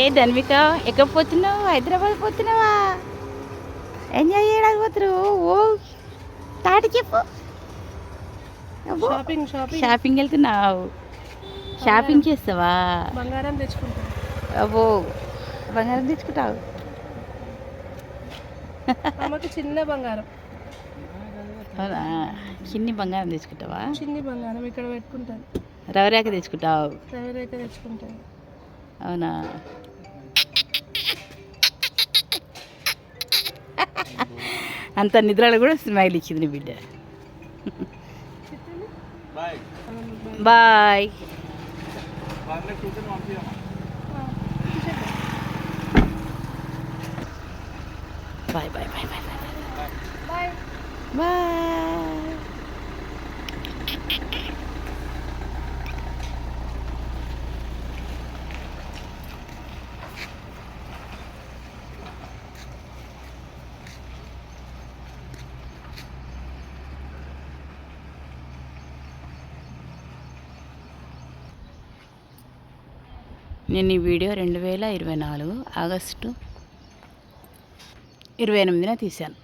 ఏ ధన్విక ఎక్కడ పోతున్నావు? హైదరాబాద్ పోతున్నావా? ఎంజాయ్ చేయడానికి పోతున్నావు? ఓ తాటి చెప్పు. షాపింగ్ వెళ్తున్నావు? షాపింగ్ చేస్తావా? బంగారం తెచ్చుకుంటావు? అబ్బో బంగారం తెచ్చుకుంటావు? అమ్మకి చిన్న బంగారం. అవునా? చిన్ని బంగారం తెచ్చుకుంటావా? చిన్ని బంగారం ఇక్కడ పెట్టుకుంటాను. రవరేఖ తెచ్చుకుంటావు? రవిరేఖ తెచ్చుకుంటాను. అవునా? అంత నిద్రలో కూడా స్మైల్ ఇచ్చింది నీ బిడ్డ. Bye bye bye bye bye bye bye. నేను ఈ వీడియో 2024 ఆగస్టు 28న తీశాను.